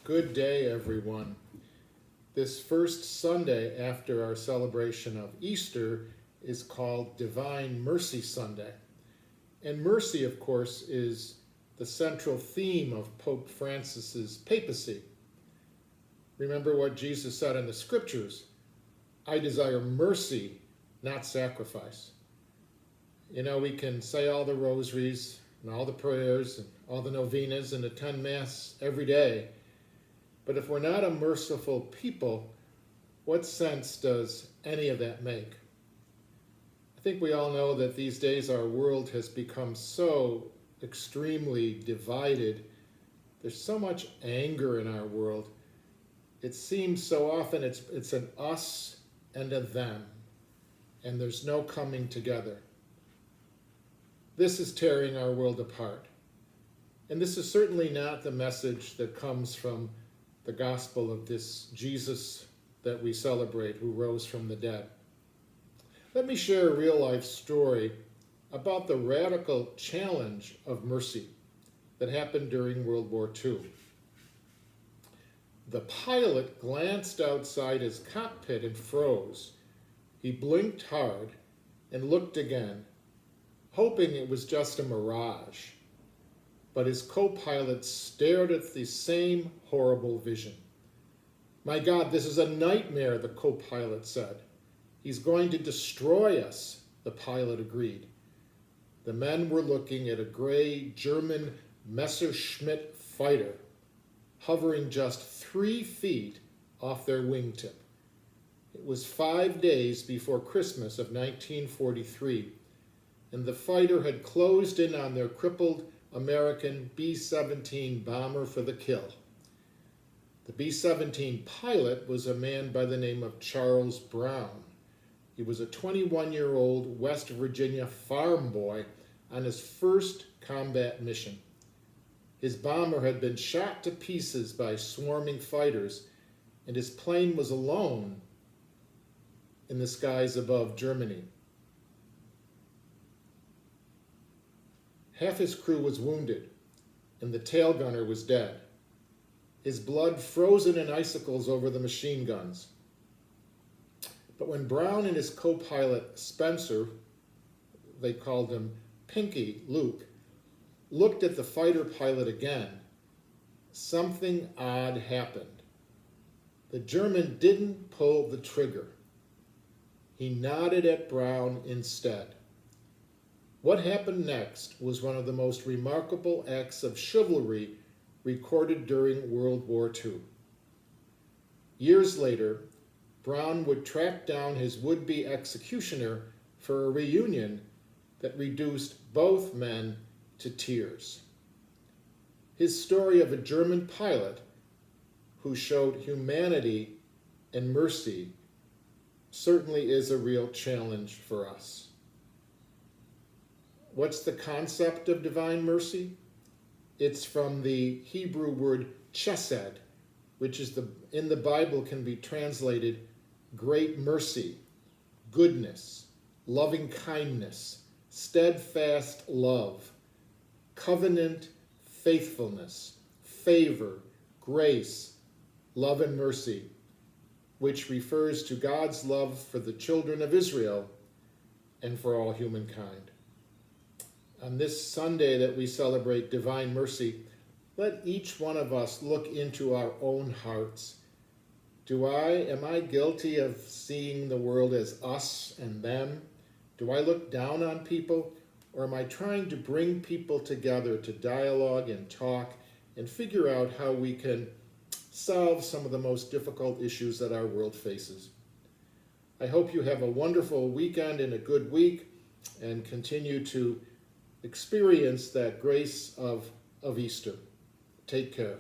Good day, everyone. This first Sunday after our celebration of Easter is called Divine Mercy Sunday. And mercy, of course, is the central theme of Pope Francis's papacy. Remember what Jesus said in the scriptures, "I desire mercy, not sacrifice." You know, we can say all the rosaries and all the prayers and all the novenas and attend Mass every day. But if we're not a merciful people, what sense does any of that make? I think we all know that these days our world has become so extremely divided. There's so much anger in our world. It seems so often it's an us and a them, and there's no coming together. This is tearing our world apart. And this is certainly not the message that comes from the gospel of this Jesus that we celebrate, who rose from the dead. Let me share a real-life story about the radical challenge of mercy that happened during World War II. The pilot glanced outside his cockpit and froze. He blinked hard and looked again, hoping it was just a mirage. But his co-pilot stared at the same horrible vision. "My God, this is a nightmare," the co-pilot said. "He's going to destroy us," the pilot agreed. The men were looking at a gray German Messerschmitt fighter, hovering just 3 feet off their wingtip. It was 5 days before Christmas of 1943, and the fighter had closed in on their crippled American B-17 bomber for the kill. The B-17 pilot was a man by the name of Charles Brown. He was a 21-year-old West Virginia farm boy on his first combat mission. His bomber had been shot to pieces by swarming fighters, and his plane was alone in the skies above Germany. Half his crew was wounded, and the tail gunner was dead, his blood frozen in icicles over the machine guns. But when Brown and his co-pilot Spencer, they called him Pinky Luke, looked at the fighter pilot again, something odd happened. The German didn't pull the trigger. He nodded at Brown instead. What happened next was one of the most remarkable acts of chivalry recorded during World War II. Years later, Brown would track down his would-be executioner for a reunion that reduced both men to tears. His story of a German pilot who showed humanity and mercy certainly is a real challenge for us. What's the concept of divine mercy? It's from the Hebrew word chesed, which is in the Bible can be translated great mercy, goodness, loving kindness, steadfast love, covenant faithfulness, favor, grace, love and mercy, which refers to God's love for the children of Israel and for all humankind. On this Sunday that we celebrate Divine Mercy, let each one of us look into our own hearts. Am I guilty of seeing the world as us and them? Do I look down on people? Or am I trying to bring people together to dialogue and talk and figure out how we can solve some of the most difficult issues that our world faces? I hope you have a wonderful weekend and a good week and continue to experience that grace of Easter. Take care.